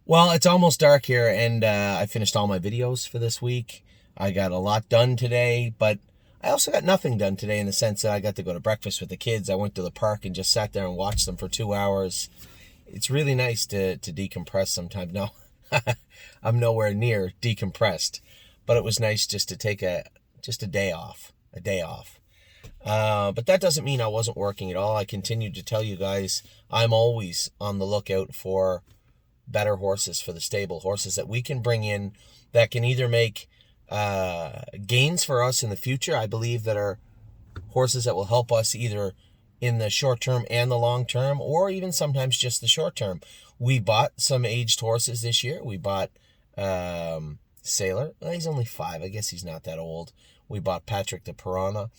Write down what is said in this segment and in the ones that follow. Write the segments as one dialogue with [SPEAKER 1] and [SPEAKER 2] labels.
[SPEAKER 1] Well, it's almost dark here, and I finished all my videos for this week. I got a lot done today, but I also got nothing done today in the sense that I got to go to breakfast with the kids. I went to the park and just sat there and watched them for 2 hours. It's really nice to decompress sometimes. No, I'm nowhere near decompressed, but it was nice just to take a day off, a day off. But that doesn't mean I wasn't working at all. I continued to tell you guys I'm always on the lookout for better horses for the stable, horses that we can bring in that can either make gains for us in the future. I believe that are horses that will help us either in the short term and the long term, or even sometimes just the short term. We bought some aged horses this year. We bought Sailor. Well, he's only 5. I guess he's not that old. We bought Patrick the Piranha.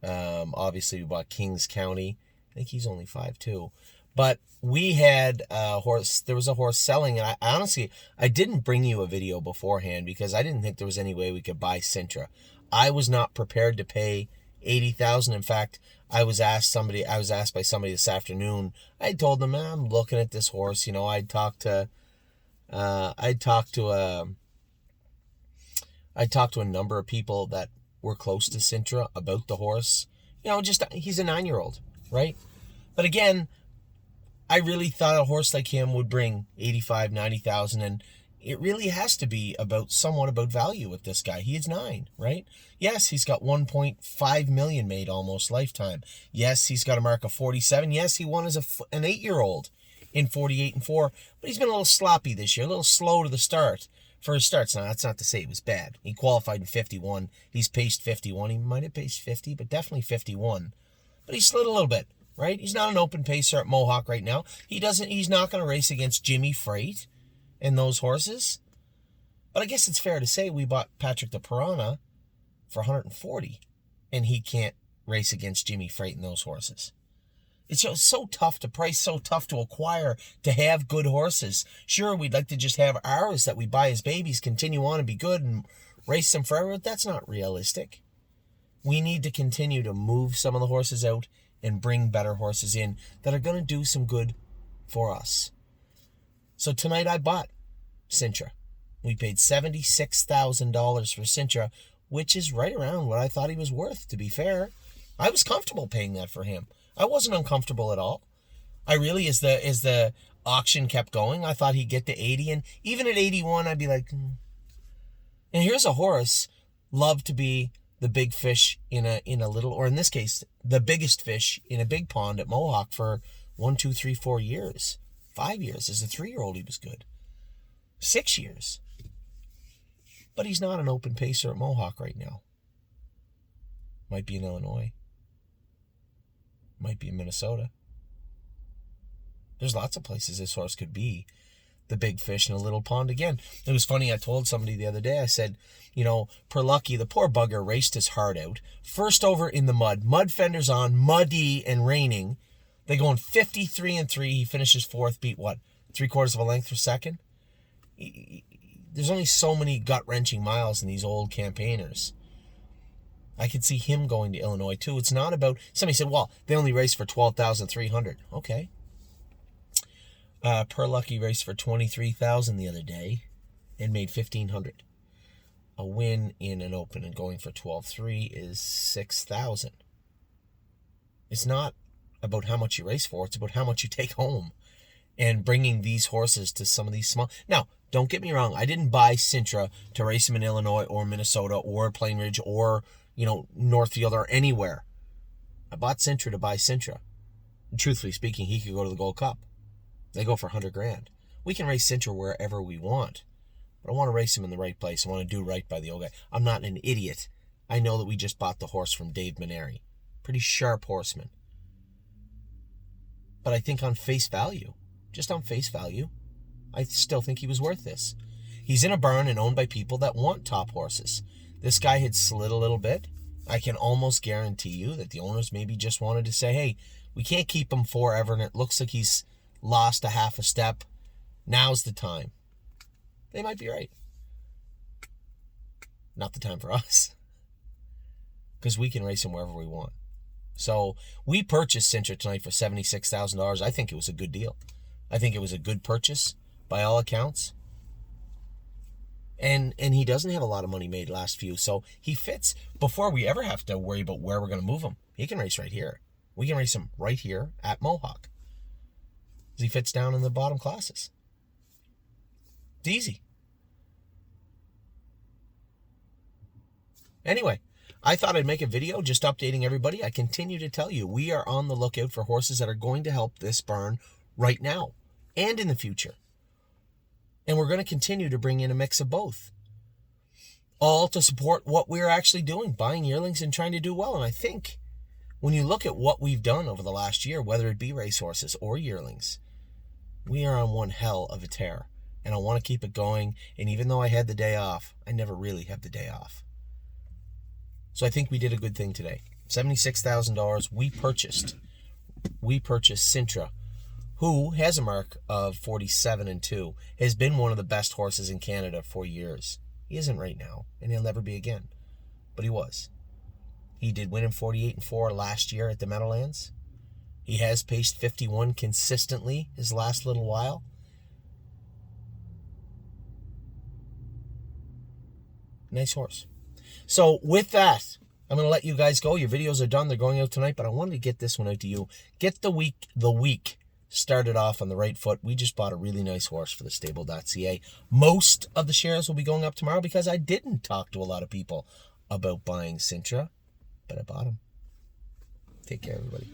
[SPEAKER 1] Obviously, we bought Kings County. I think he's only 5 too. But we had a horse. There was a horse selling, and I honestly didn't bring you a video beforehand because I didn't think there was any way we could buy Sintra. I was not prepared to pay 80,000. In fact, I was asked by somebody this afternoon. I told them, I'm looking at this horse. You know, I talked to a number of people that were close to Sintra about the horse. You know, just he's a 9-year-old, right? But again, I really thought a horse like him would bring 85, 90,000, and it really has to be somewhat about value with this guy. He is 9, right? Yes, he's got 1.5 million made almost lifetime. Yes, he's got a mark of 47. Yes, he won as an 8-year-old in 48 and 4, but he's been a little sloppy this year, a little slow to the start. For his starts, now that's not to say it was bad. He qualified in 51. He's paced 51. He might have paced 50, but definitely 51. But he slid a little bit, right? He's not an open pacer at Mohawk right now. He's not going to race against Jimmy Freight and those horses. But I guess it's fair to say we bought Patrick the Piranha for 140, and he can't race against Jimmy Freight and those horses. It's just so tough to price, so tough to acquire, to have good horses. Sure, we'd like to just have ours that we buy as babies continue on and be good and race them forever, but that's not realistic. We need to continue to move some of the horses out and bring better horses in that are going to do some good for us. So tonight I bought Sintra. We paid $76,000 for Sintra, which is right around what I thought he was worth, to be fair. I was comfortable paying that for him. I wasn't uncomfortable at all. I really, as the auction kept going, I thought he'd get to 80, and even at 81, I'd be like, And here's a horse, loved to be the big fish in a little, or in this case, the biggest fish in a big pond at Mohawk for 1, 2, 3, 4 years. 5 years. As a 3-year-old, he was good. 6 years. But he's not an open pacer at Mohawk right now. Might be in Illinois. Might be in Minnesota. There's lots of places this horse could be the big fish in a little pond again. It was funny, I told somebody the other day, I said, Perlucky, the poor bugger, raced his heart out. First over in the mud fenders on, muddy and raining. They go in 53 and 3. He finishes 4th, beat what? 3/4 of a length for second? There's only so many gut-wrenching miles in these old campaigners. I could see him going to Illinois too. It's not about, somebody said, well, they only raced for 12,300. Okay. Perlucky raced for 23,000 the other day and made 1,500. A win in an open and going for 12.3 is 6,000. It's not about how much you race for. It's about how much you take home. And bringing these horses to some of these small. Now, don't get me wrong. I didn't buy Sintra to race him in Illinois or Minnesota or Plain Ridge or Northfield or anywhere. I bought Sintra to buy Sintra. And truthfully speaking, he could go to the Gold Cup. They go for $100,000. We can race Sintra wherever we want. But I want to race him in the right place. I want to do right by the old guy. I'm not an idiot. I know that we just bought the horse from Dave Maneri. Pretty sharp horseman. But I think on face value, just on face value, I still think he was worth this. He's in a barn and owned by people that want top horses. This guy had slid a little bit. I can almost guarantee you that the owners maybe just wanted to say, hey, we can't keep him forever, and it looks like he's lost a half a step. Now's the time. They might be right. Not the time for us. Because we can race him wherever we want. So we purchased Sintra tonight for $76,000. I think it was a good deal. I think it was a good purchase. by all accounts. And he doesn't have a lot of money made last few, so he fits before we ever have to worry about where we're going to move him. He can race right here. We can race him right here at Mohawk. He fits down in the bottom classes. It's easy. Anyway, I thought I'd make a video just updating everybody. I continue to tell you, we are on the lookout for horses that are going to help this barn right now and in the future. And we're going to continue to bring in a mix of both. All to support what we're actually doing, buying yearlings and trying to do well. And I think when you look at what we've done over the last year, whether it be racehorses or yearlings, we are on one hell of a tear. And I want to keep it going. And even though I had the day off, I never really have the day off. So I think we did a good thing today. $76,000 we purchased. We purchased Sintra, who has a mark of 47-2, has been one of the best horses in Canada for years. He isn't right now, and he'll never be again. But he was. He did win in 48-4 last year at the Meadowlands. He has paced 51 consistently his last little while. Nice horse. So with that, I'm going to let you guys go. Your videos are done. They're going out tonight, but I wanted to get this one out to you. Get the week started off on the right foot. We just bought a really nice horse for thestable.ca. Most of the shares will be going up tomorrow because I didn't talk to a lot of people about buying Sintra, but I bought them. Take care, everybody.